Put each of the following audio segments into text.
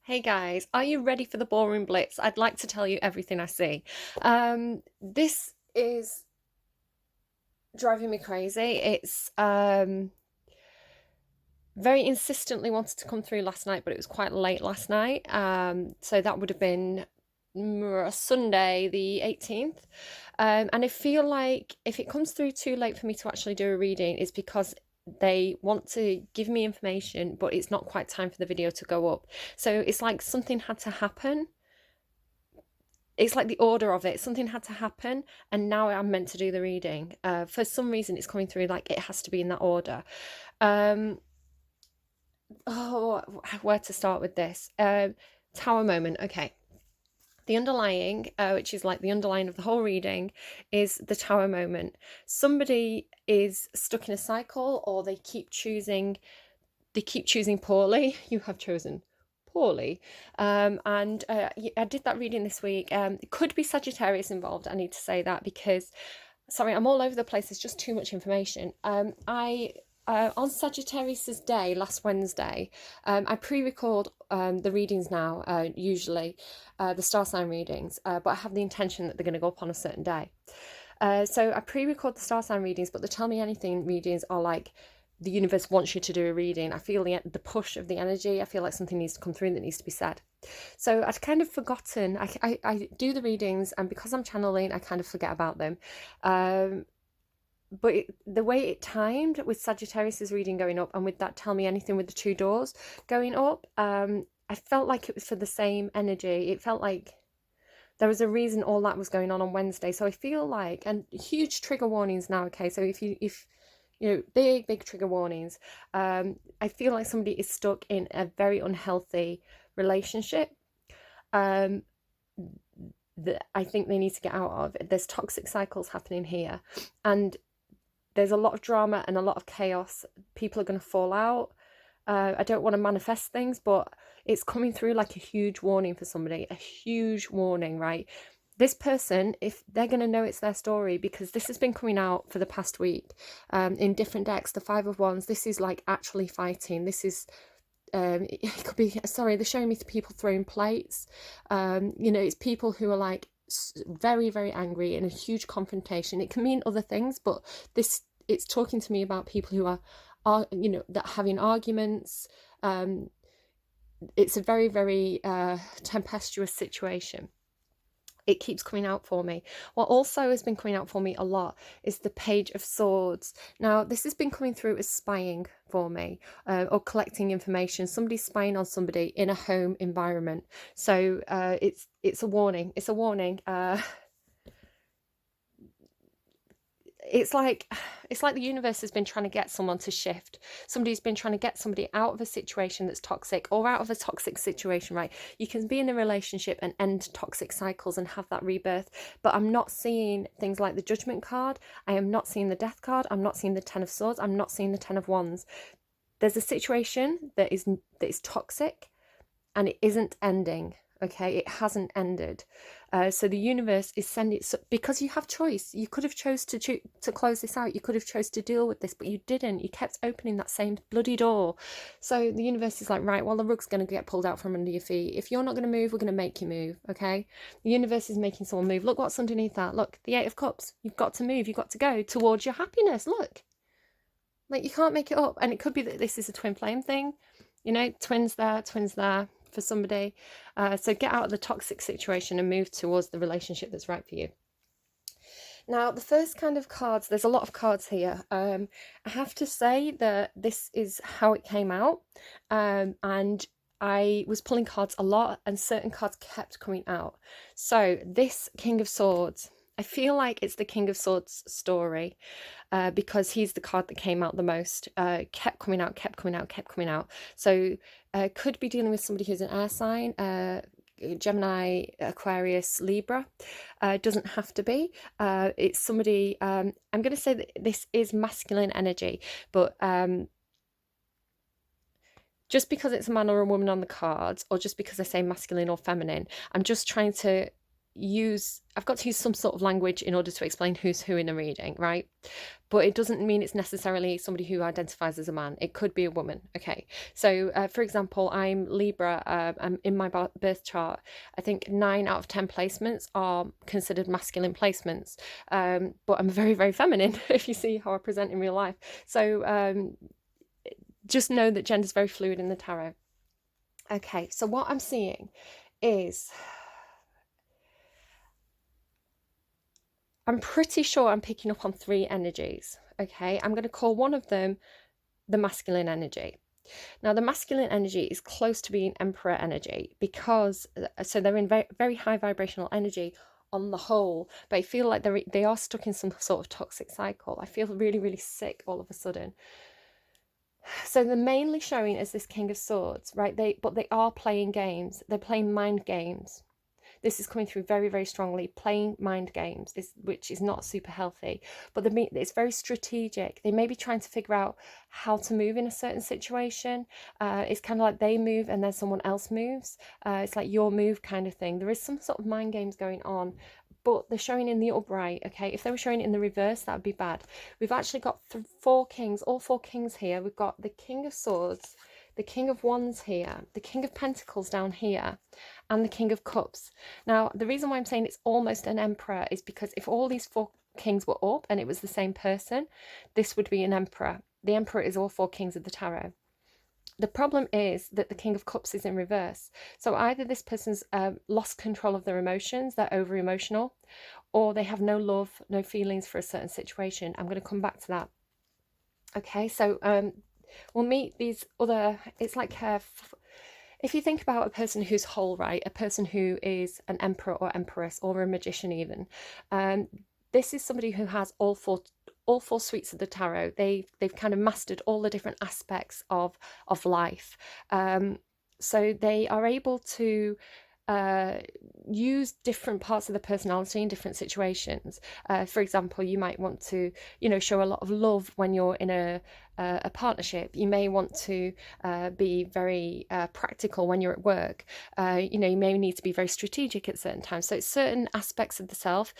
Hey guys, are you ready for the boring blitz? I'd like to tell you everything I see. This is driving me crazy. It's very insistently wanted to come through last night, but it was quite late last night. So that would have been Sunday, the 18th. And I feel like if it comes through too late for me to actually do a reading, it's because they want to give me information, but it's not quite time for the video to go up. So it's like something had to happen. It's like the order of it. Something had to happen, and now I'm meant to do the reading. For some reason, it's coming through like it has to be in that order. Um, oh, where to start with this? Tower moment. Okay. The underlying, which is like the underlying of the whole reading, is the tower moment. Somebody is stuck in a cycle, or they keep choosing. They keep choosing poorly. You have chosen poorly. And I did that reading this week. It could be Sagittarius involved. I need to say that because, sorry, I'm all over the place. There's just too much information. On Sagittarius's day, last Wednesday, I pre-record the readings now, usually, the star sign readings, but I have the intention that they're going to go up on a certain day. So I pre-record the star sign readings, but the Tell Me Anything readings are like the universe wants you to do a reading. I feel the push of the energy. I feel like something needs to come through that needs to be said. So I'd kind of forgotten. I do the readings, and because I'm channeling, I kind of forget about them. But the way it timed with Sagittarius's reading going up and with that Tell Me Anything with the two doors going up, I felt like it was for the same energy. It felt like there was a reason all that was going on Wednesday. So I feel like, and huge trigger warnings now. Okay, so if you know, big trigger warnings. I feel like somebody is stuck in a very unhealthy relationship. That I think they need to get out of. There's toxic cycles happening here, and there's a lot of drama and a lot of chaos. People are going to fall out. I don't want to manifest things, but it's coming through like a huge warning for somebody, a huge warning, right? This person, if they're going to know it's their story, because this has been coming out for the past week in different decks, the Five of Wands, this is like actually fighting. This is, it could be, sorry, they're showing me people throwing plates. It's people who are like very angry in a huge confrontation. It can mean other things, but it's talking to me about people who are that are having arguments. It's a very tempestuous situation. It keeps coming out for me. What also has been coming out for me a lot is the Page of Swords. Now, this has been coming through as spying for me, or collecting information. Somebody's spying on somebody in a home environment. So it's a warning. It's a warning. It's like the universe has been trying to get someone to shift. Somebody's been trying to get somebody out of a situation that's toxic, or out of a toxic situation, right? You can be in a relationship and end toxic cycles and have that rebirth, but I'm not seeing things like the Judgment card. I am not seeing the Death card. I'm not seeing the Ten of Swords. I'm not seeing the Ten of Wands. There's a situation that is toxic, and it isn't ending. Okay, it hasn't ended. So the universe is sending, because you have choice. You could have chose to close this out. You could have chose to deal with this, but you didn't. You kept opening that same bloody door. So the universe is like, right, well, the rug's going to get pulled out from under your feet. If you're not going to move, we're going to make you move. Okay, the universe is making someone move. Look what's underneath that. Look, the Eight of Cups. You've got to move. You've got to go towards your happiness. Look, like, you can't make it up. And it could be that this is a twin flame thing. Twins there for somebody. So get out of the toxic situation and move towards the relationship that's right for you. Now, the first kind of cards, there's a lot of cards here. I have to say that this is how it came out. And I was pulling cards a lot, and certain cards kept coming out. So this King of Swords, I feel like it's the King of Swords story, because he's the card that came out the most, kept coming out. So could be dealing with somebody who's an air sign, Gemini, Aquarius, Libra. Doesn't have to be. It's somebody, I'm going to say that this is masculine energy, but just because it's a man or a woman on the cards, or just because I say masculine or feminine, I'm just trying to I've got to use some sort of language in order to explain who's who in a reading, right? But it doesn't mean it's necessarily somebody who identifies as a man. It could be a woman. Okay. So, for example, I'm Libra. I'm in my birth chart. I think 9 out of 10 placements are considered masculine placements. But I'm very, very feminine if you see how I present in real life. So just know that gender is very fluid in the tarot. Okay. So what I'm seeing is, I'm pretty sure I'm picking up on 3 energies. Okay, I'm going to call one of them the masculine energy. Now, the masculine energy is close to being Emperor energy because, so they're in very, very high vibrational energy on the whole, but I feel like they are stuck in some sort of toxic cycle. I feel really, really sick all of a sudden. So they're mainly showing as this King of Swords, right? But they are playing games. They're playing mind games. This is coming through very, very strongly, playing mind games, which is not super healthy. But it's very strategic. They may be trying to figure out how to move in a certain situation. It's kind of like they move and then someone else moves. It's like your move kind of thing. There is some sort of mind games going on, but they're showing in the upright, okay? If they were showing in the reverse, that would be bad. We've actually got 4 kings, all 4 kings here. We've got the King of Swords, the King of Wands here, the King of Pentacles down here, and the King of Cups. Now, the reason why I'm saying it's almost an Emperor is because if all these 4 kings were up and it was the same person, this would be an Emperor. The Emperor is all 4 kings of the tarot. The problem is that the King of Cups is in reverse. So either this person's lost control of their emotions, they're over-emotional, or they have no love, no feelings for a certain situation. I'm going to come back to that. Okay, so we'll meet these other, it's like if you think about a person who's whole, right, a person who is an emperor or empress or a magician even, this is somebody who has all four suites of the tarot. They've kind of mastered all the different aspects of life. So they are able to use different parts of the personality in different situations. For example, you might want to, show a lot of love when you're in a partnership. You may want to be very practical when you're at work. You may need to be very strategic at certain times. So it's certain aspects of the self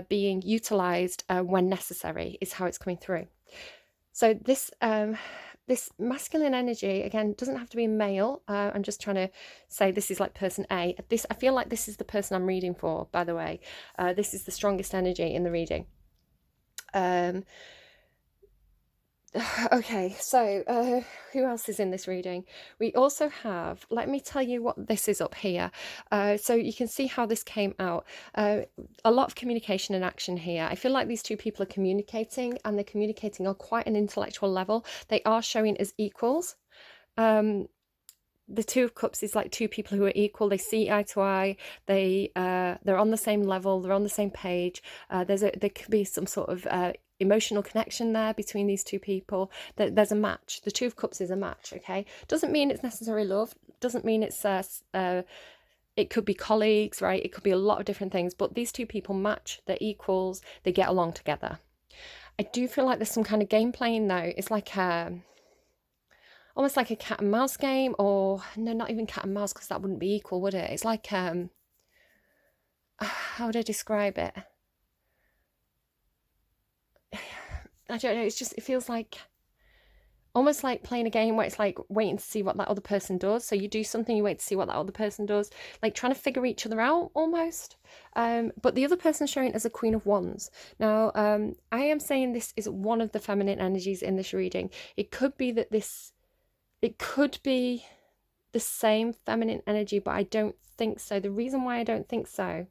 being utilized when necessary is how it's coming through. So this masculine energy, again, doesn't have to be a male. I'm just trying to say this is like person A. I feel like this is the person I'm reading for, by the way. This is the strongest energy in the reading. Okay, so who else is in this reading? We also have, let me tell you what this is up here. So you can see how this came out. A lot of communication and action here. I feel like these 2 people are communicating, and they're communicating on quite an intellectual level. They are showing as equals. The 2 of Cups is like 2 people who are equal. They see eye to eye. They're on the same level. They're on the same page. There could be some sort of emotional connection there between these 2 people. There's a match. The 2 of Cups is a match. Okay, doesn't mean it's necessarily love. Doesn't mean it's it could be colleagues, right? It could be a lot of different things. But these 2 people match. They're equals. They get along together. I do feel like there's some kind of game playing though. It's like almost like a cat and mouse game, or no, not even cat and mouse, because that wouldn't be equal, would it? It's like how would I describe it? I don't know. It feels like almost like playing a game where it's like waiting to see what that other person does. So you do something, you wait to see what that other person does, like trying to figure each other out almost. But the other person's showing as a Queen of Wands. Now, I am saying this is one of the feminine energies in this reading. It could be that it could be the same feminine energy, but I don't think so. The reason why I don't think so,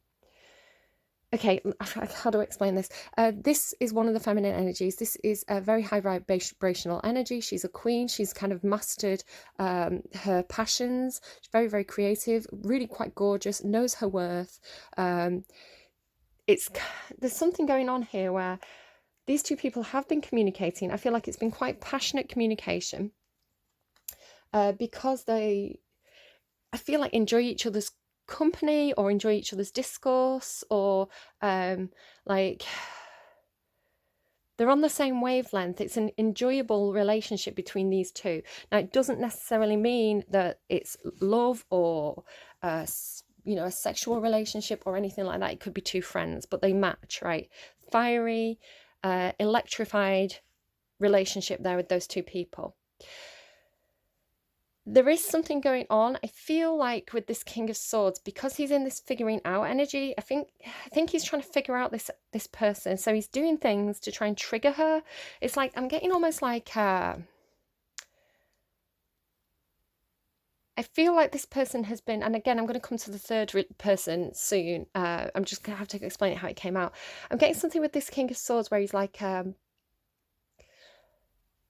okay, how do I explain this? This is one of the feminine energies. This is a very high vibrational energy. She's a queen. She's kind of mastered her passions. She's very, very creative, really quite gorgeous, knows her worth. There's something going on here where these 2 people have been communicating. I feel like it's been quite passionate communication because I feel like enjoy each other's company or enjoy each other's discourse, or like they're on the same wavelength. It's an enjoyable relationship between these 2. Now, it doesn't necessarily mean that it's love or a sexual relationship or anything like that. It could be two friends, but they match, right? Fiery, electrified relationship there with those two people. There is something going on. I feel like with this King of Swords, because he's in this figuring out energy, I think he's trying to figure out this person. So he's doing things to try and trigger her. It's like, I'm getting almost like I feel like this person has been, and again, I'm going to come to the third person soon. I'm just going to have to explain it how it came out. I'm getting something with this King of Swords where he's like,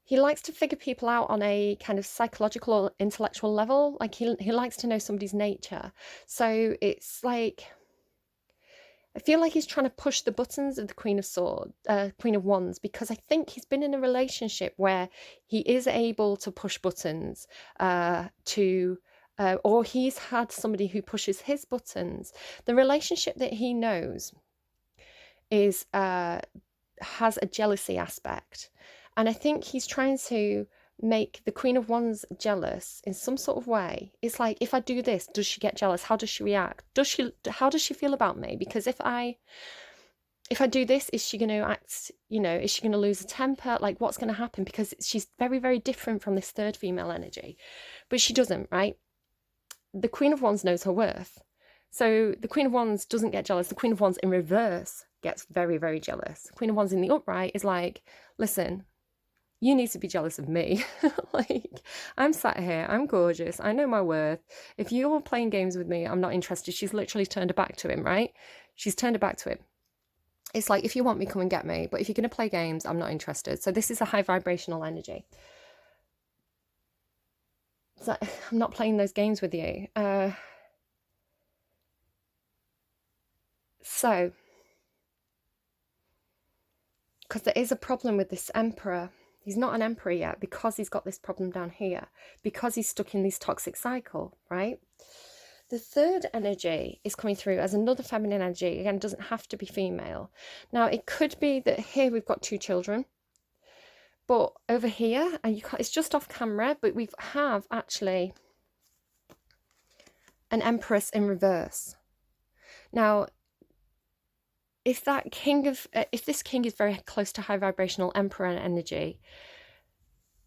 he likes to figure people out on a kind of psychological or intellectual level. Like he likes to know somebody's nature. So it's like, I feel like he's trying to push the buttons of the Queen of Wands, because I think he's been in a relationship where he is able to push buttons or he's had somebody who pushes his buttons. The relationship that he knows is has a jealousy aspect. And I think he's trying to make the Queen of Wands jealous in some sort of way. It's like, if I do this, does she get jealous? How does she react? How does she feel about me? Because if I do this, is she going to act, is she going to lose a temper? Like, what's going to happen? Because she's very, very different from this third female energy. But she doesn't, right? The Queen of Wands knows her worth. So the Queen of Wands doesn't get jealous. The Queen of Wands in reverse gets very, very jealous. The Queen of Wands in the upright is like, listen, you need to be jealous of me. Like, I'm sat here, I'm gorgeous, I know my worth. If you're playing games with me, I'm not interested. She's literally turned her back to him, right? She's turned her back to him. It's like, if you want me, come and get me. But if you're going to play games, I'm not interested. So this is a high vibrational energy. It's like, I'm not playing those games with you. So, because there is a problem with this Emperor. He's not an emperor yet because he's got this problem down here, because he's stuck in this toxic cycle, right? The third energy is coming through as another feminine energy. Again, it doesn't have to be female. Now, it could be that here we've got two children, but over here, and it's just off camera, but we have actually an Empress in reverse. Now, if this king is very close to high vibrational Emperor energy,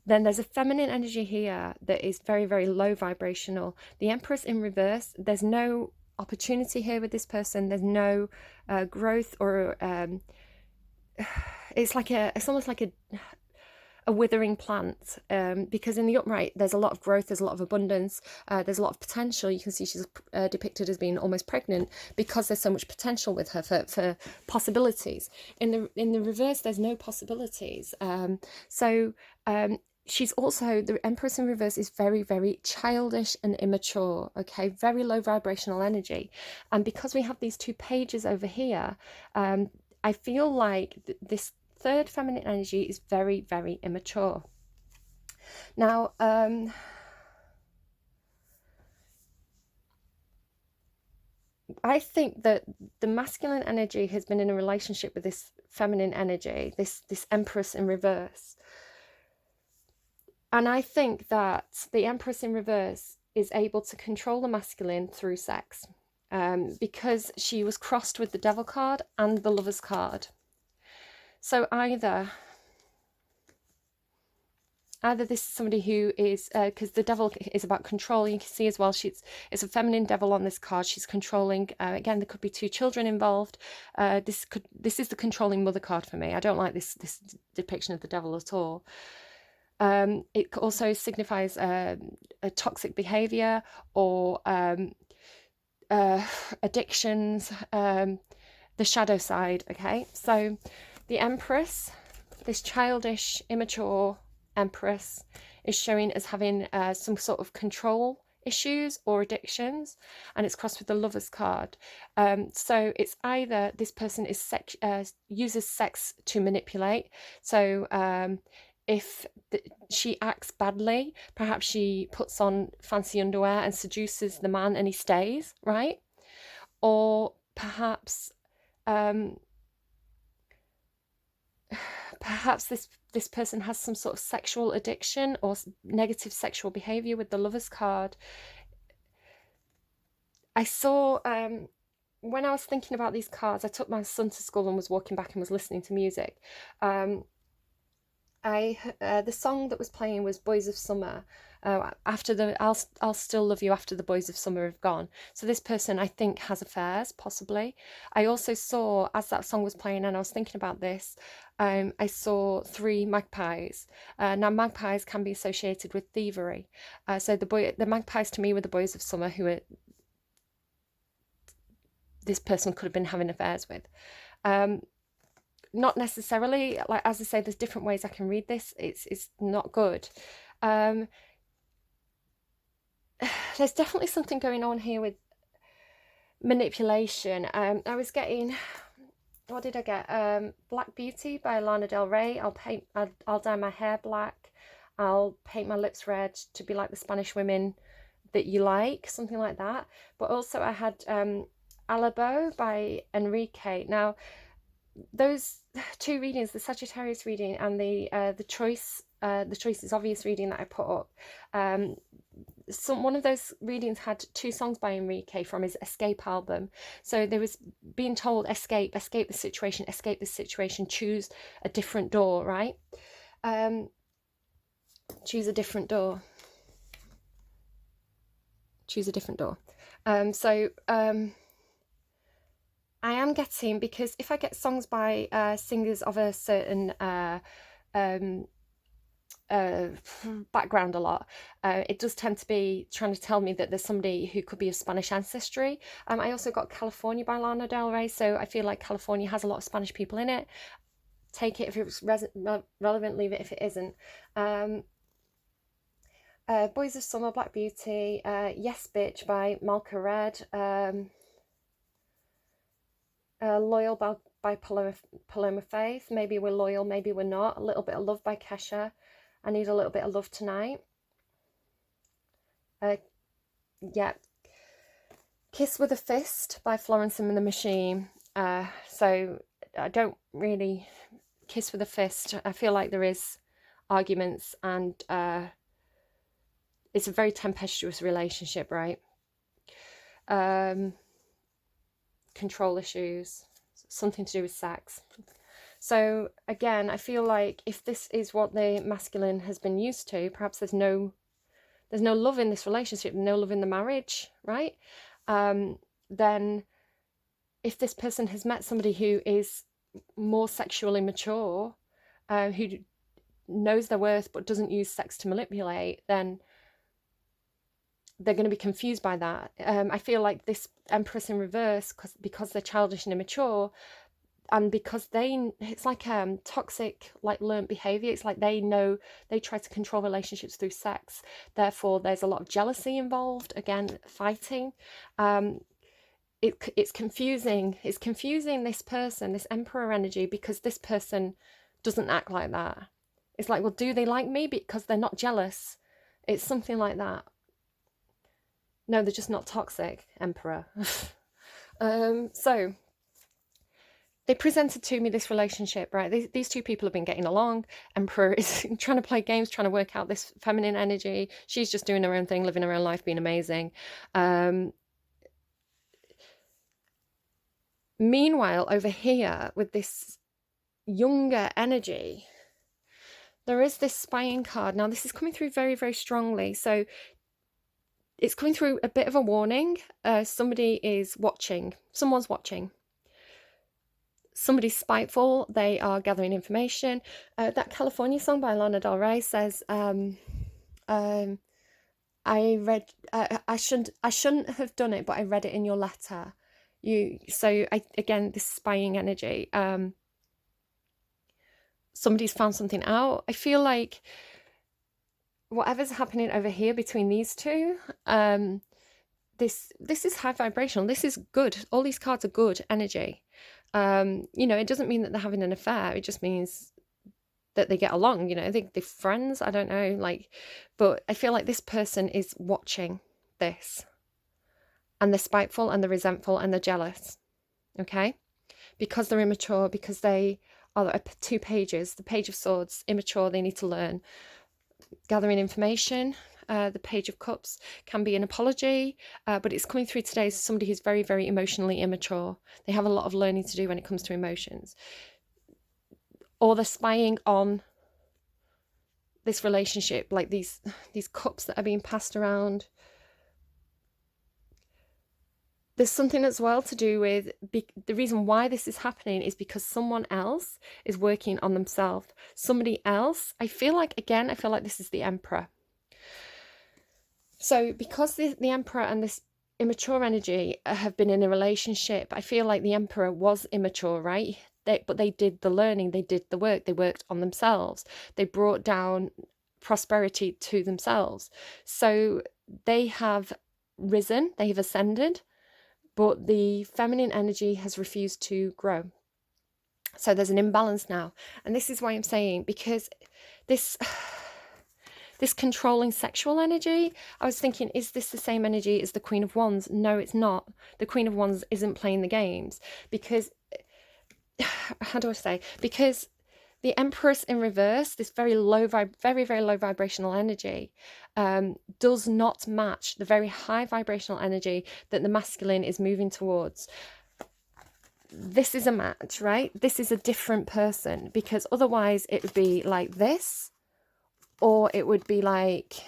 then there's a feminine energy here that is very, very low vibrational. The Empress in reverse, there's no opportunity here with this person. There's no growth or it's almost like a withering plant, because in the upright there's a lot of growth, there's a lot of abundance, there's a lot of potential. You can see she's depicted as being almost pregnant because there's so much potential with her for possibilities. In the reverse, there's no possibilities. She's also, the Empress in reverse is very, very childish and immature, okay? Very low vibrational energy. And because we have these two pages over here, I feel like this third feminine energy is very, very immature. Now, I think that the masculine energy has been in a relationship with this feminine energy, this Empress in reverse. And I think that the Empress in reverse is able to control the masculine through sex, because she was crossed with the Devil card and the Lover's card. So either this is somebody who is, because the Devil is about control. You can see as well, it's a feminine Devil on this card. She's controlling. Again, there could be two children involved. This is the controlling mother card for me. I don't like this depiction of the Devil at all. It also signifies a toxic behavior or addictions, the shadow side. Okay, so the Empress, this childish, immature Empress, is showing as having some sort of control issues or addictions, and it's crossed with the Lover's card. So it's either this person is uses sex to manipulate. So if she acts badly, perhaps she puts on fancy underwear and seduces the man and he stays, right? Or perhaps this person has some sort of sexual addiction or negative sexual behavior with the Lover's card. I saw, when I was thinking about these cards, I took my son to school and was walking back and was listening to music. The song that was playing was Boys of Summer. After the I'll still love you after the boys of summer have gone. So this person, I think, has affairs, possibly. I also saw, as that song was playing and I was thinking about this, I saw 3 magpies. Now magpies can be associated with thievery. So the magpies to me were the boys of summer, who this person could have been having affairs with. Not necessarily, like, as I say, there's different ways I can read this. It's not good. There's definitely something going on here with manipulation. I was getting, what did I get? Black Beauty by Lana Del Rey. I'll dye my hair black. I'll paint my lips red to be like the Spanish women that you like, something like that. But also I had Alebo by Enrique. Now, those 2 readings, the Sagittarius reading and the choice is obvious reading that I put up, one of those readings had 2 songs by Enrique from his Escape album. So there was being told, escape the situation, choose a different door, right? Choose a different door. I am getting, because if I get songs by singers of a certain background a lot, it does tend to be trying to tell me that there's somebody who could be of Spanish ancestry. I also got California by Lana Del Rey, so I feel like California has a lot of Spanish people in it. Take it if it's relevant, leave it if it isn't. Boys of Summer, Black Beauty, Yes Bitch by Malka Red, Loyal by Paloma Faith. Maybe we're loyal, maybe we're not. A Little Bit of Love by Kesha. I Need a Little Bit of Love Tonight. Yeah. Kiss with a Fist by Florence and the Machine. So I don't really kiss with a fist. I feel like there is arguments, and it's a very tempestuous relationship, right? Control issues, something to do with sex. So again, I feel like if this is what the masculine has been used to, perhaps there's no love in this relationship, no love in the marriage, right? Then if this person has met somebody who is more sexually mature, who knows their worth but doesn't use sex to manipulate, then they're going to be confused by that. I feel like this Empress in reverse, because they're childish and immature, and because it's like toxic, like learned behavior. It's like they try to control relationships through sex. Therefore, there's a lot of jealousy involved. Again, fighting. It's confusing. It's confusing this person, this Emperor energy, because this person doesn't act like that. It's like, well, do they like me because they're not jealous? It's something like that. No, they're just not toxic, Emperor. So they presented to me this relationship, right? These 2 people have been getting along. Emperor is trying to play games, trying to work out this feminine energy. She's just doing her own thing, living her own life, being amazing. Meanwhile, over here with this younger energy, there is this spying card. Now, this is coming through very, very strongly. So it's coming through a bit of a warning. Somebody is watching. Someone's watching. Somebody's spiteful. They are gathering information. That California song by Lana Del Rey says, I shouldn't have done it, but I read it in your letter. Again, this spying energy. Somebody's found something out. I feel like whatever's happening over here between these 2, this is high vibrational. This is good. All these cards are good energy. It doesn't mean that they're having an affair. It just means that they get along. They're friends. I don't know. But I feel like this person is watching this, and they're spiteful, and they're resentful, and they're jealous. Okay, because they're immature. Because they are 2 pages. The Page of Swords. Immature. They need to learn. Gathering information. the Page of Cups can be an apology, but it's coming through today as somebody who's very, very emotionally immature. They have a lot of learning to do when it comes to emotions. Or they're spying on this relationship, like these cups that are being passed around. There's something as well to do with the reason why this is happening is because someone else is working on themselves. Somebody else, I feel like this is the Emperor. So because the Emperor and this immature energy have been in a relationship, I feel like the Emperor was immature, right? But they did the learning, they did the work, they worked on themselves. They brought down prosperity to themselves. So they have risen, they have ascended, but the feminine energy has refused to grow. So there's an imbalance now. And this is why I'm saying, because this controlling sexual energy, I was thinking, is this the same energy as the Queen of Wands? No, it's not. The Queen of Wands isn't playing the games because, how do I say? Because the Empress in reverse, this very low, very, very low vibrational energy, does not match the very high vibrational energy that the masculine is moving towards. This is a match, right? This is a different person, because otherwise it would be like this, or it would be like,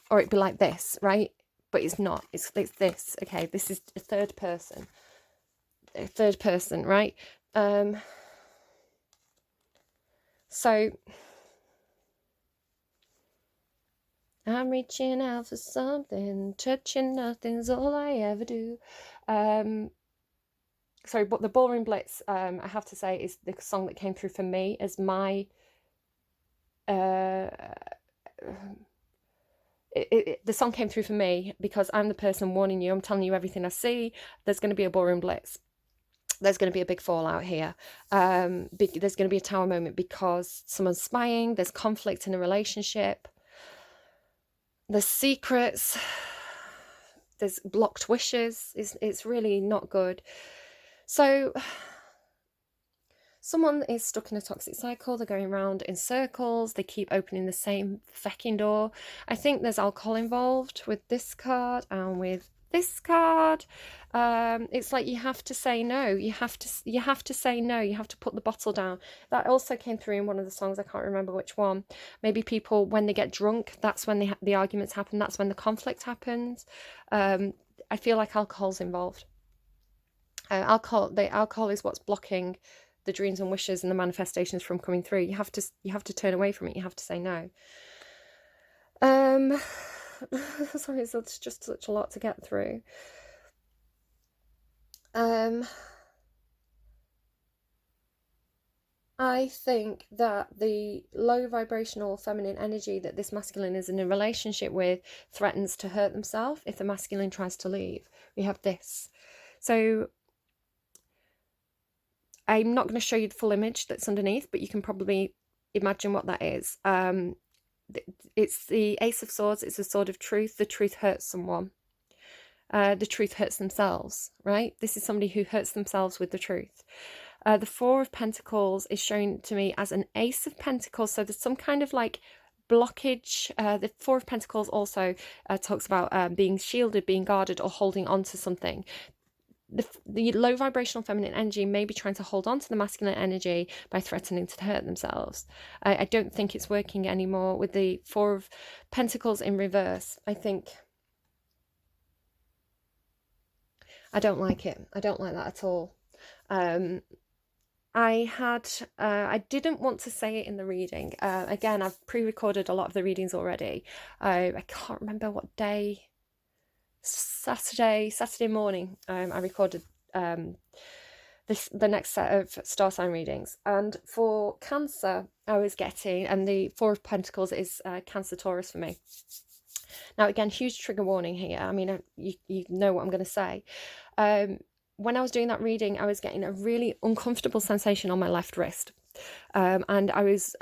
or it'd be like this, right? But it's not. It's this. Okay, this is a third person. A third person, right? So I'm reaching out for something, touching nothing's all I ever do. Sorry, but the Ballroom Blitz, I have to say, is the song that came through for me as my the song came through for me because I'm the person warning you. I'm telling you everything I see. There's going to be a Ballroom Blitz. There's going to be a big fallout here. There's going to be a tower moment because someone's spying. There's conflict in a relationship. There's secrets. There's blocked wishes. It's really not good. So someone is stuck in a toxic cycle. They're going around in circles. They keep opening the same fecking door. I think there's alcohol involved with this card and with this card. It's like you have to say no. You have to say no. You have to put the bottle down. That also came through in one of the songs. I can't remember which one. Maybe people, when they get drunk, that's when the arguments happen. That's when the conflict happens. I feel like alcohol's involved. Alcohol is what's blocking the dreams and wishes and the manifestations from coming through. You have to turn away from it. You have to say no. Sorry, it's just such a lot to get through. I think that the low vibrational feminine energy that this masculine is in a relationship with threatens to hurt themselves if the masculine tries to leave. We have this. So I'm not going to show you the full image that's underneath, but you can probably imagine what that is. It's the Ace of Swords. It's a sword of truth. The truth hurts someone. The truth hurts themselves, right? This is somebody who hurts themselves with the truth. The Four of Pentacles is shown to me as an Ace of Pentacles. So there's some kind of like blockage. The Four of Pentacles also talks about being shielded, being guarded, or holding on to something. The low vibrational feminine energy may be trying to hold on to the masculine energy by threatening to hurt themselves. I don't think it's working anymore with the Four of Pentacles in reverse. I don't like it. I don't like that at all. I didn't want to say it in the reading. Again, I've pre-recorded a lot of the readings already. I can't remember what day. Saturday morning, I recorded the next set of star sign readings, and for Cancer I was getting, and the Four of Pentacles is Cancer Taurus for me. Now again, huge trigger warning here. I mean, you know what I'm going to say. When I was doing that reading, I was getting a really uncomfortable sensation on my left wrist, and I was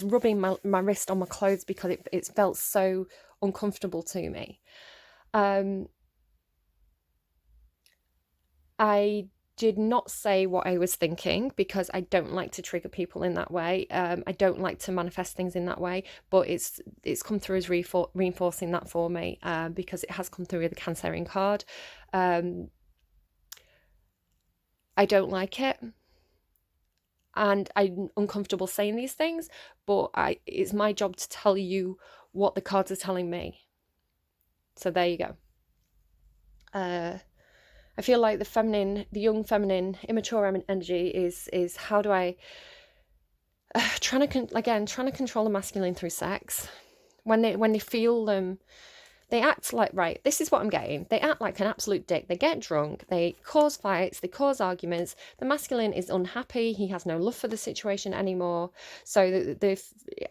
rubbing my wrist on my clothes because it felt so uncomfortable to me. I did not say what I was thinking because I don't like to trigger people in that way. I don't like to manifest things in that way, but it's come through as reinforcing that for me, because it has come through with the Cancerian card. I don't like it, and I'm uncomfortable saying these things, but it's my job to tell you what the cards are telling me. So there you go. I feel like the young feminine, immature energy is how do I trying to control the masculine through sex. When they feel them, they act like, right, this is what I'm getting. They act like an absolute dick. They get drunk. They cause fights. They cause arguments. The masculine is unhappy. He has no love for the situation anymore. So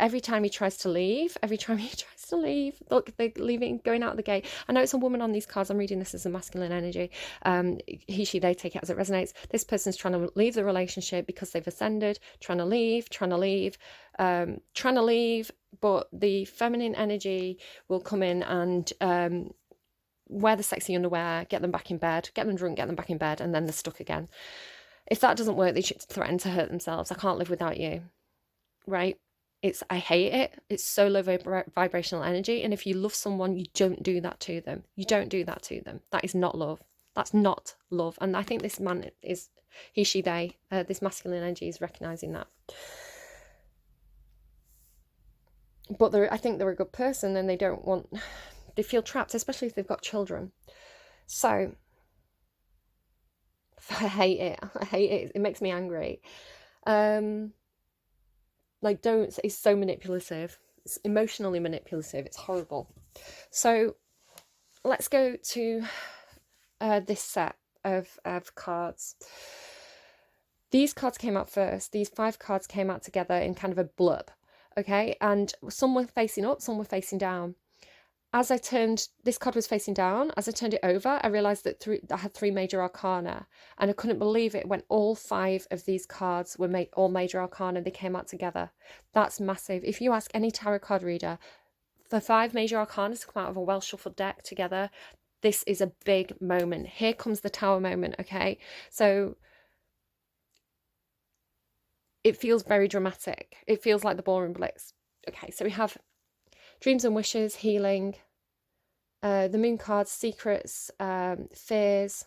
every time he tries to leave, look, they're leaving, going out the gate. I know it's a woman on these cards. I'm reading this as a masculine energy. He, she, they, take it as it resonates. This person's trying to leave the relationship because they've ascended, trying to leave, but the feminine energy will come in and wear the sexy underwear, get them back in bed, get them drunk, get them back in bed, and then they're stuck again. If that doesn't work, they should threaten to hurt themselves. I can't live without you, right? I hate it. It's so low vibrational energy. And if you love someone, you don't do that to them. You don't do that to them. That is not love. That's not love. And I think this man is, he, she, they, this masculine energy is recognizing that. But I think they're a good person, and they feel trapped, especially if they've got children. So I hate it. It makes me angry. It's so manipulative. It's emotionally manipulative. It's horrible. So let's go to this set of cards. These cards came out first. These 5 cards came out together in kind of a blurb. Okay, and some were facing up, some were facing down. As I turned, this card was facing down. As I turned it over, I realised that I had 3 major arcana, and I couldn't believe it when all 5 of these cards were all major arcana. They came out together. That's massive. If you ask any tarot card reader, for 5 major arcana to come out of a well shuffled deck together, this is a big moment. Here comes the Tower moment. Okay, so it feels very dramatic. It feels like the ballroom blitz. Okay, so we have dreams and wishes, healing, the moon card, secrets, fears,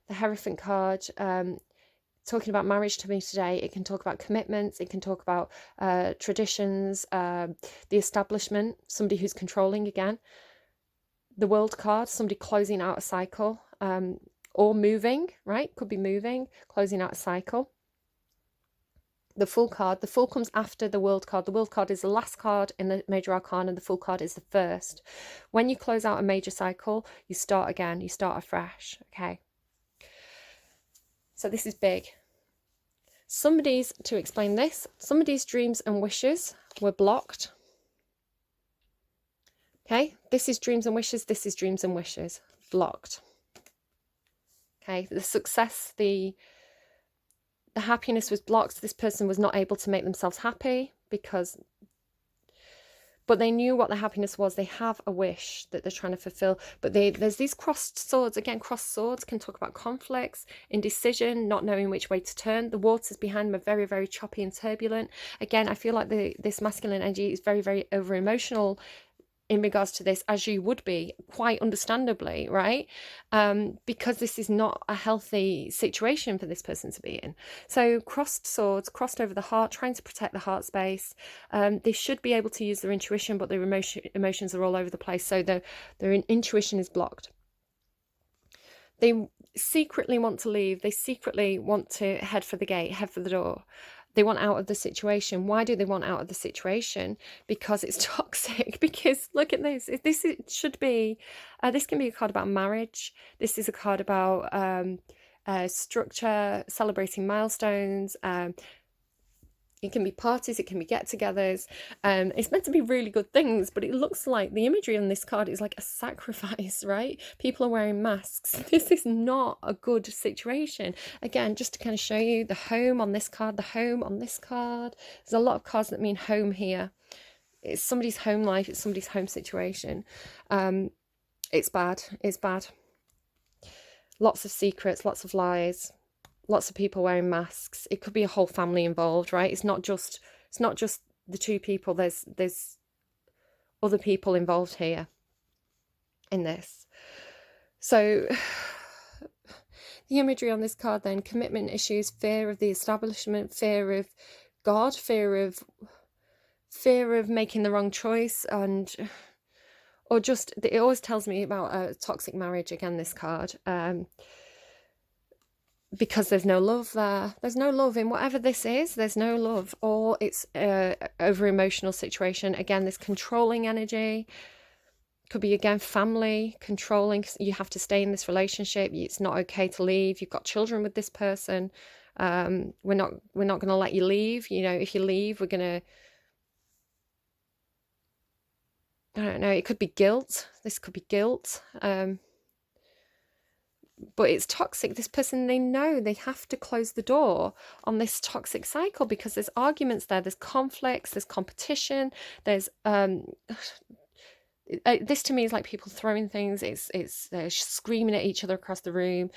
the Hierophant card, talking about marriage to me today. It can talk about commitments. It can talk about traditions, the establishment, somebody who's controlling again. The World card, somebody closing out a cycle, or moving, right? Could be moving, closing out a cycle. The Fool card. The Fool comes after the World card. The World card is the last card in the major arcana, and the Fool card is the first. When you close out a major cycle, you start again. You start afresh. Okay. So this is big. To explain this, somebody's dreams and wishes were blocked. Okay. This is dreams and wishes. This is dreams and wishes. Blocked. Okay. The success, the happiness was blocked. This person was not able to make themselves happy but they knew what the happiness was. They have a wish that they're trying to fulfill, but there's these crossed swords. Again, crossed swords can talk about conflicts, indecision, not knowing which way to turn. The waters behind them are very, very choppy and turbulent. Again, I feel like this masculine energy is very, very over emotional in regards to this, as you would be, quite understandably, right? Because this is not a healthy situation for this person to be in. So crossed swords, crossed over the heart, trying to protect the heart space. They should be able to use their intuition, but their emotions are all over the place. So their intuition is blocked. They secretly want to leave. They secretly want to head for the gate, head for the door. They want out of the situation. Why do they want out of the situation? Because it's toxic. Because look at this. This can be a card about marriage. This is a card about structure, celebrating milestones. It can be parties, it can be get-togethers. It's meant to be really good things, but it looks like the imagery on this card is like a sacrifice, right? People are wearing masks. This is not a good situation. Again, just to kind of show you the home on this card, the home on this card. There's a lot of cards that mean home here. It's somebody's home life, it's somebody's home situation. It's bad, it's bad. Lots of secrets, lots of lies. lots of people wearing masks. It could be a whole family involved, right? It's not just the two people. There's other people involved here in this. So the imagery on this card then: commitment issues, fear of the establishment, fear of God, fear of making the wrong choice, or just, it always tells me about a toxic marriage, again, this card, because there's no love there. There's no love in whatever this is. There's no love, or it's over emotional situation. Again, this controlling energy could be, again, family controlling. You have to stay in this relationship. It's not okay to leave. You've got children with this person. We're not going to let you leave. You know, if you leave, we're going to, I don't know, it could be guilt. This could be guilt. But it's toxic. This person, they know they have to close the door on this toxic cycle because there's arguments there, there's conflicts, there's competition, there's this to me is like people throwing things. It's screaming at each other across the room.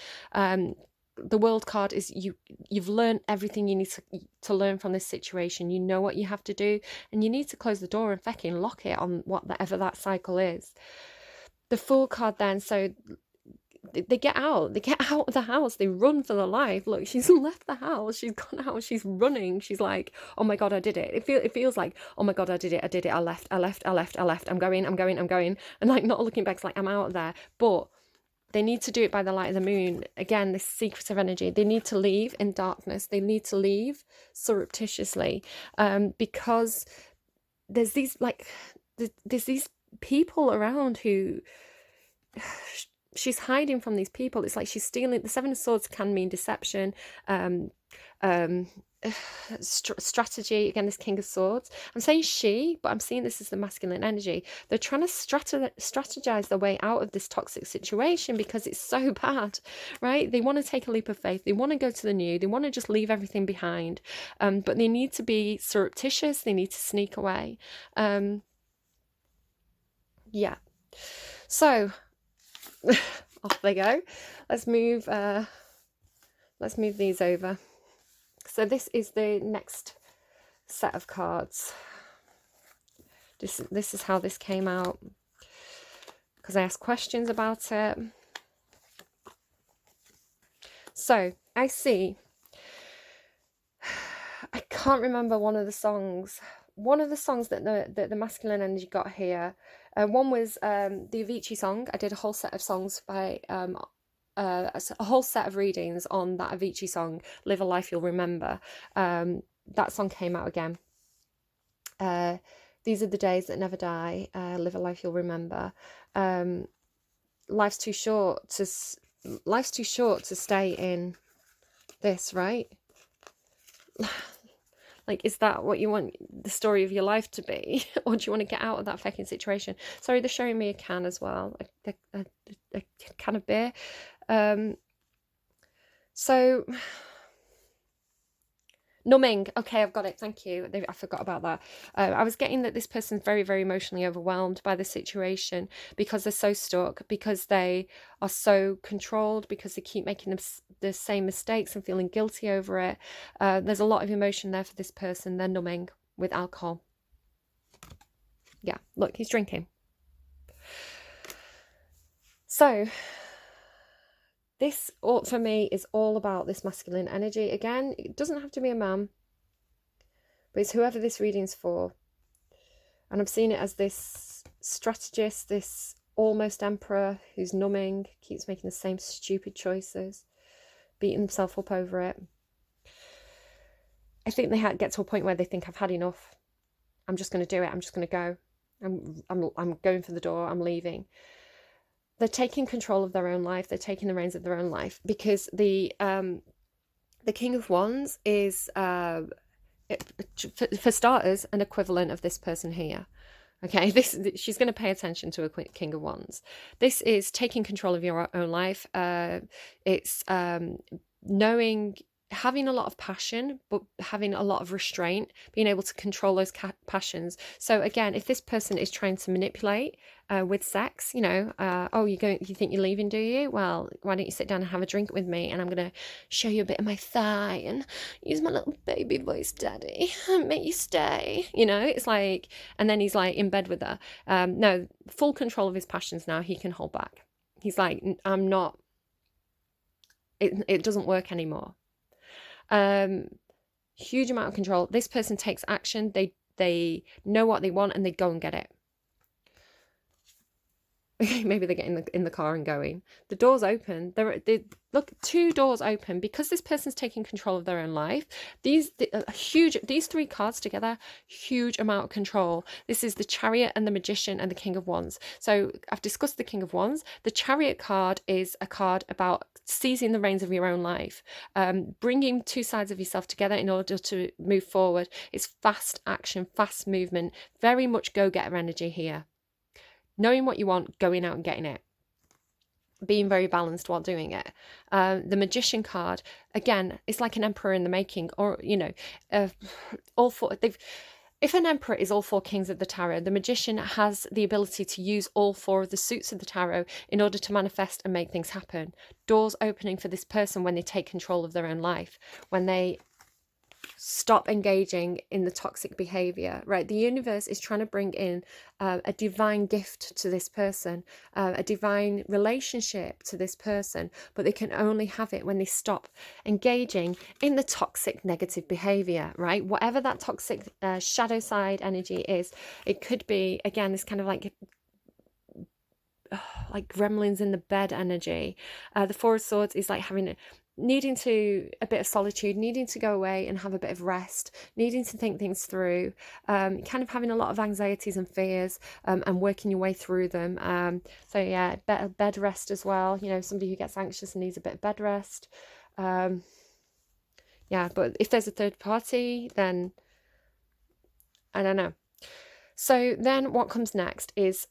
The World card is you've learned everything you need to learn from this situation. You know what you have to do, and you need to close the door and fucking lock it on whatever that cycle is. The Fool card then, so they get out of the house, they run for their life. Look, she's left the house, she's gone out, she's running, she's like, oh my god, I did it. It feels like, oh my god, I did it, I left, I'm going, and like not looking back. It's like, I'm out of there. But they need to do it by the light of the moon. Again, this secretive energy. They need to leave in darkness. They need to leave surreptitiously, because there's these people around who she's hiding from. These people. It's like she's stealing. The Seven of Swords can mean deception, strategy. Again, this King of Swords. I'm saying she, but I'm seeing this as the masculine energy. They're trying to strategize their way out of this toxic situation because it's so bad, right? They want to take a leap of faith. They want to go to the new. They want to just leave everything behind, but they need to be surreptitious. They need to sneak away. Yeah. So off they go. Let's move these over. So this is the next set of cards. This is how this came out, because I asked questions about it. So I see, I can't remember one of the songs that the masculine energy got here. One was the Avicii song. I did a whole set of songs by a whole set of readings on that Avicii song, Live a Life You'll Remember. That song came out again. These are the days that never die. Live a life you'll remember. Life's too short to stay in this, right? Like, is that what you want the story of your life to be? Or do you want to get out of that fucking situation? Sorry, they're showing me a can as well. A can of beer. So, numbing. Okay, I've got it. Thank you. I forgot about that. I was getting that this person's very, very emotionally overwhelmed by the situation because they're so stuck, because they are so controlled, because they keep making the same mistakes and feeling guilty over it. There's a lot of emotion there for this person. They're numbing with alcohol. Yeah, look, he's drinking. So this, for me, is all about this masculine energy. Again, it doesn't have to be a man, but it's whoever this reading's for. And I'm seeing it as this strategist, this almost emperor who's numbing, keeps making the same stupid choices, beating himself up over it. I think they get to a point where they think, I've had enough. I'm just going to do it. I'm just going to go. I'm going for the door. I'm leaving. They're taking control of their own life. They're taking the reins of their own life, because the King of Wands is, for starters, an equivalent of this person here. Okay, she's going to pay attention to a King of Wands. This is taking control of your own life. It's knowing having a lot of passion, but having a lot of restraint, being able to control those passions. So again, if this person is trying to manipulate with sex, oh, you think you're leaving, do you? Well, why don't you sit down and have a drink with me, and I'm gonna show you a bit of my thigh and use my little baby voice, daddy, and make you stay. It's like, and then he's like in bed with her. No, full control of his passions now. He can hold back. He's like, I'm not. It doesn't work anymore. Huge amount of control. This person takes action. They know what they want and they go and get it. Maybe they get in the car and going. The door's open. Look, 2 doors open because this person's taking control of their own life. These 3 cards together, huge amount of control. This is the Chariot and the Magician and the King of Wands. So I've discussed the King of Wands. The Chariot card is a card about seizing the reins of your own life, bringing 2 sides of yourself together in order to move forward. It's fast action, fast movement, very much go-getter energy here. Knowing what you want, going out and getting it. Being very balanced while doing it. The Magician card, again, it's like an emperor in the making, or, all 4. If an emperor is all 4 kings of the tarot, the magician has the ability to use all 4 of the suits of the tarot in order to manifest and make things happen. Doors opening for this person when they take control of their own life, when they stop engaging in the toxic behavior, right? The universe is trying to bring in a divine gift to this person, a divine relationship to this person, but they can only have it when they stop engaging in the toxic negative behavior, right? Whatever that toxic shadow side energy is, it could be, again, this kind of like gremlins in the bed energy. The 4 of Swords is like needing a bit of solitude, needing to go away and have a bit of rest, needing to think things through, kind of having a lot of anxieties and fears, and working your way through them. So yeah, bed rest as well. Somebody who gets anxious and needs a bit of bed rest. Yeah, but if there's a third party, then I don't know. So then what comes next is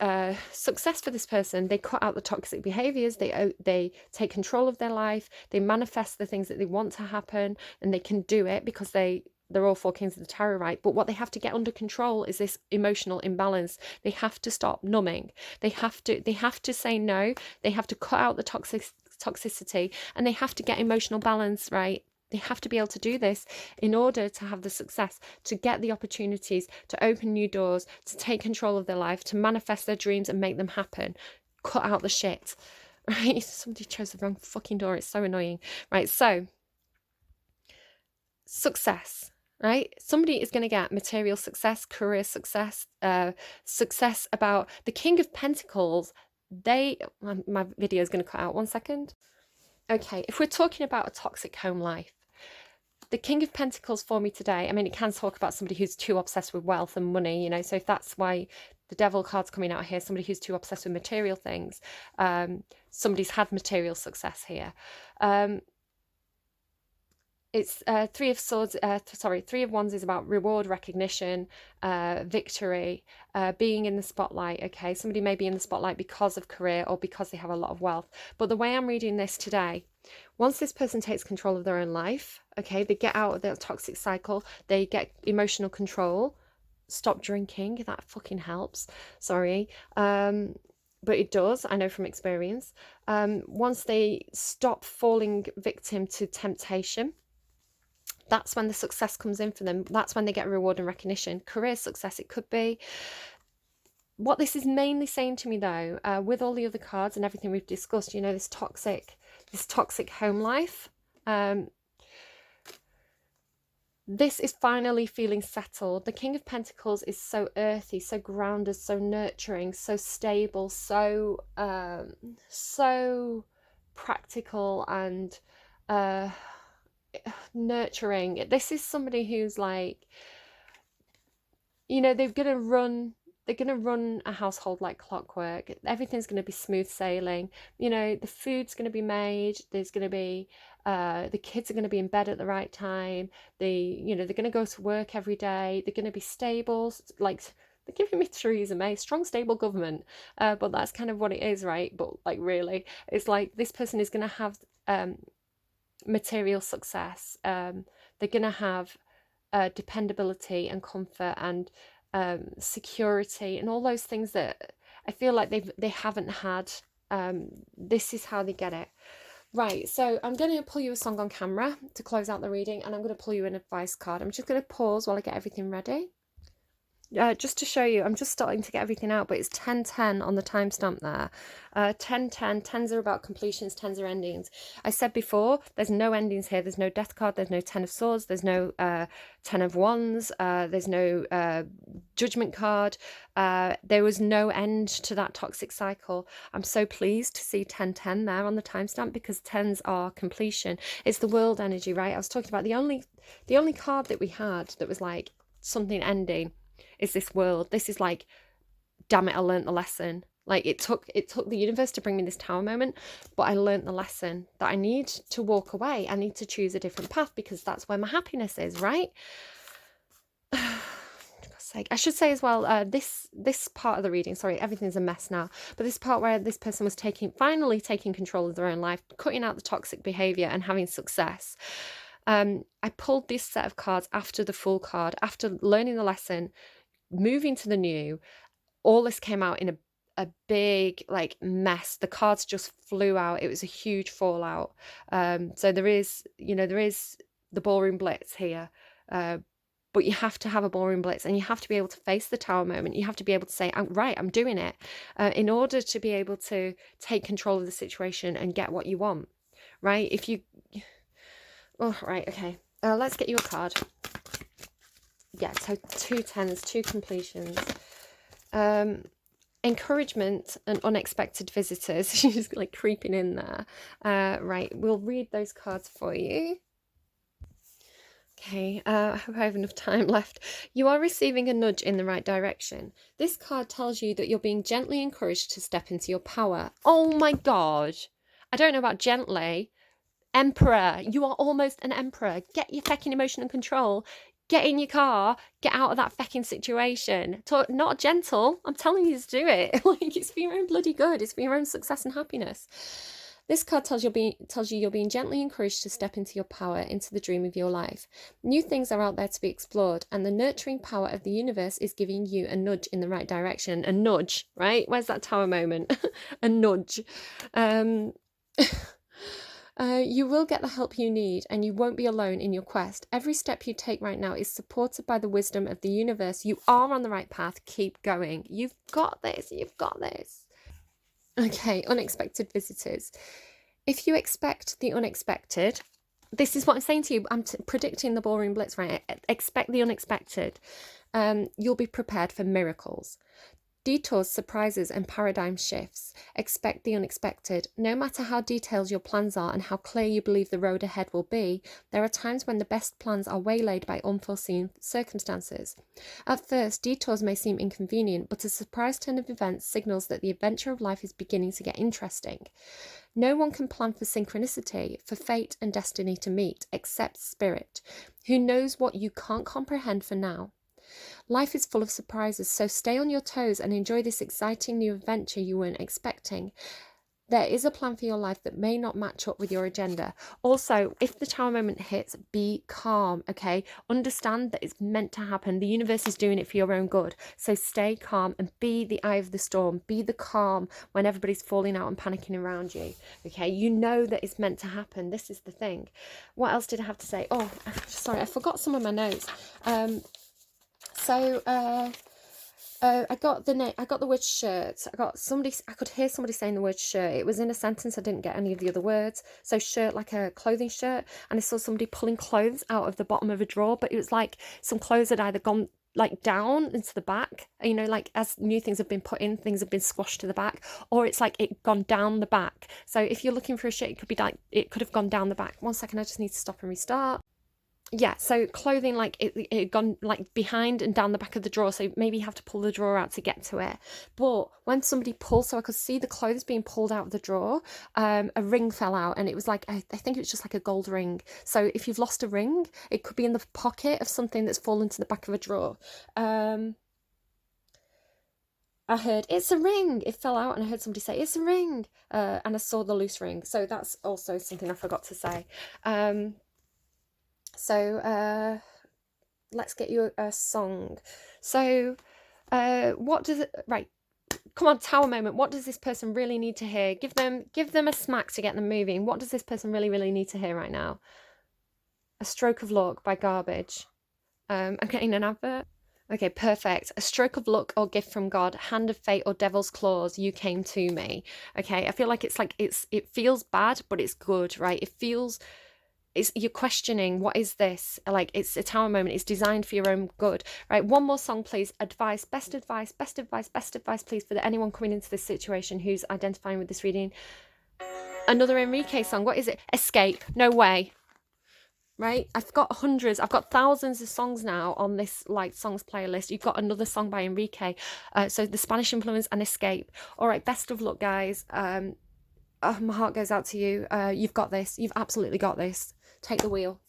success for this person. They cut out the toxic behaviors. They take control of their life. They manifest the things that they want to happen, and they can do it because they're all 4 kings of the tarot, right? But what they have to get under control is this emotional imbalance. They have to stop numbing. They have to say no. They have to cut out the toxicity, and they have to get emotional balance, right? They have to be able to do this in order to have the success, to get the opportunities, to open new doors, to take control of their life, to manifest their dreams and make them happen. Cut out the shit, right? Somebody chose the wrong fucking door. It's so annoying, right? So, success, right? Somebody is going to get material success, career success, success about the King of Pentacles. My video is going to cut out 1 second. Okay, if we're talking about a toxic home life, the King of Pentacles for me today, I mean, it can talk about somebody who's too obsessed with wealth and money, so if that's why the Devil card's coming out here, somebody who's too obsessed with material things, somebody's had material success here. It's 3 of Swords, 3 of Wands is about reward, recognition, victory, being in the spotlight, okay? Somebody may be in the spotlight because of career or because they have a lot of wealth. But the way I'm reading this today, once this person takes control of their own life, okay, they get out of their toxic cycle, they get emotional control, stop drinking, that fucking helps, sorry. But it does, I know from experience. Once they stop falling victim to temptation, that's when the success comes in for them. That's when they get reward and recognition. Career success, it could be. What this is mainly saying to me, though, with all the other cards and everything we've discussed, this toxic home life, this is finally feeling settled. The King of Pentacles is so earthy, so grounded, so nurturing, so stable, so practical and nurturing. This is somebody who's like, they're gonna run a household like clockwork. Everything's gonna be smooth sailing. The food's gonna be made. There's gonna be the kids are gonna be in bed at the right time. They're gonna go to work every day. They're gonna be stable. Like, they're giving me Theresa May, strong, stable government. But that's kind of what it is, right? But like, really, it's like this person is gonna have material success. They're going to have dependability and comfort and security and all those things that I feel like they haven't had. This is how they get it. Right, so I'm going to pull you a song on camera to close out the reading, and I'm going to pull you an advice card. I'm just going to pause while I get everything ready. Just to show you, I'm just starting to get everything out, but it's 10:10 on the timestamp there. 10:10, 10s are about completions, 10s are endings. I said before, there's no endings here. There's no death card, there's no 10 of swords, there's no 10 of wands, there's no judgment card. There was no end to that toxic cycle. I'm so pleased to see 10:10 there on the timestamp, because 10s are completion. It's the world energy, right? I was talking about the only card that we had that was like something ending is this world. This is like, damn it, I learned the lesson. Like it took the universe to bring me this tower moment, but I learned the lesson that I need to walk away. I need to choose a different path, because that's where my happiness is, right? For God's sake. I should say as well, this part of the reading, sorry, everything's a mess now, but this part where this person was finally taking control of their own life, cutting out the toxic behavior and having success. I pulled this set of cards after the Fool card, after learning the lesson, moving to the new. All this came out in a big like mess. The cards just flew out. It was a huge fallout. So there is the ballroom blitz here, but you have to have a ballroom blitz, and you have to be able to face the tower moment. You have to be able to say, I'm doing it, in order to be able to take control of the situation and get what you want, right? Right, okay, let's get you a card. Yeah, so 2 10s, 2 completions. Encouragement and unexpected visitors. She's like creeping in there. Right, we'll read those cards for you. Okay, I hope I have enough time left. You are receiving a nudge in the right direction. This card tells you that you're being gently encouraged to step into your power. Oh my God. I don't know about gently. Emperor, you are almost an emperor. Get your fecking emotional control. Get in your car. Get out of that fecking situation. Not gentle. I'm telling you to do it. Like, it's for your own bloody good. It's for your own success and happiness. This card tells you you're being gently encouraged to step into your power, into the dream of your life. New things are out there to be explored, and the nurturing power of the universe is giving you a nudge in the right direction. A nudge, right? Where's that tower moment? A nudge. You will get the help you need, and you won't be alone in your quest. Every step you take right now is supported by the wisdom of the universe. You are on the right path. Keep going. You've got this. You've got this. Okay, unexpected visitors. If you expect the unexpected, this is what I'm saying to you. I'm predicting the ballroom blitz, right? Expect the unexpected. You'll be prepared for miracles. Detours, surprises, and paradigm shifts. Expect the unexpected. No matter how detailed your plans are and how clear you believe the road ahead will be, there are times when the best plans are waylaid by unforeseen circumstances. At first, detours may seem inconvenient, but a surprise turn of events signals that the adventure of life is beginning to get interesting. No one can plan for synchronicity, for fate and destiny to meet, except spirit, who knows what you can't comprehend for now. Life is full of surprises, so stay on your toes and enjoy this exciting new adventure you weren't expecting. There is a plan for your life that may not match up with your agenda. Also, if the tower moment hits, be calm, okay? Understand that it's meant to happen. The universe is doing it for your own good. So stay calm and be the eye of the storm. Be the calm when everybody's falling out and panicking around you, okay? You know that it's meant to happen. This is the thing. What else did I have to say? Oh, sorry, I forgot some of my notes. I got the word shirt. I could hear somebody saying the word shirt. It was in a sentence. I didn't get any of the other words. So shirt, like a clothing shirt. And I saw somebody pulling clothes out of the bottom of a drawer, but it was like some clothes had either gone like down into the back, you know, like as new things have been put in, things have been squashed to the back, or it's like it gone down the back. So if you're looking for a shirt, it could be like, it could have gone down the back. 1 second, I just need to stop and restart. Yeah, so clothing, like it had gone like behind and down the back of the drawer, so maybe you have to pull the drawer out to get to it. But when somebody pulled, so I could see the clothes being pulled out of the drawer, a ring fell out, and it was like, I think it was just like a gold ring. So if you've lost a ring, it could be in the pocket of something that's fallen to the back of a drawer. I heard it's a ring. It fell out, and I heard somebody say it's a ring, and I saw the loose ring. So that's also something I forgot to say. Um, so let's get you a song. So, what does it? Right, come on, tower moment. What does this person really need to hear? Give them a smack to get them moving. What does this person really need to hear right now? A Stroke of Luck by Garbage. I'm getting an advert. Okay, perfect. A stroke of luck or gift from God, hand of fate or devil's claws, you came to me. Okay, I feel like it feels bad, but it's good, right? It feels it's you're questioning what is this? Like it's a tower moment, it's designed for your own good. Right. One more song, please. Advice, best advice, best advice, best advice, please, for anyone coming into this situation who's identifying with this reading. Another Enrique song. What is it? Escape. No way. Right, I've got hundreds, I've got thousands of songs now on this like songs playlist. You've got another song by Enrique, so the Spanish influence and Escape. All right, best of luck, guys. Oh, my heart goes out to you. You've got this. You've absolutely got this. Take the wheel.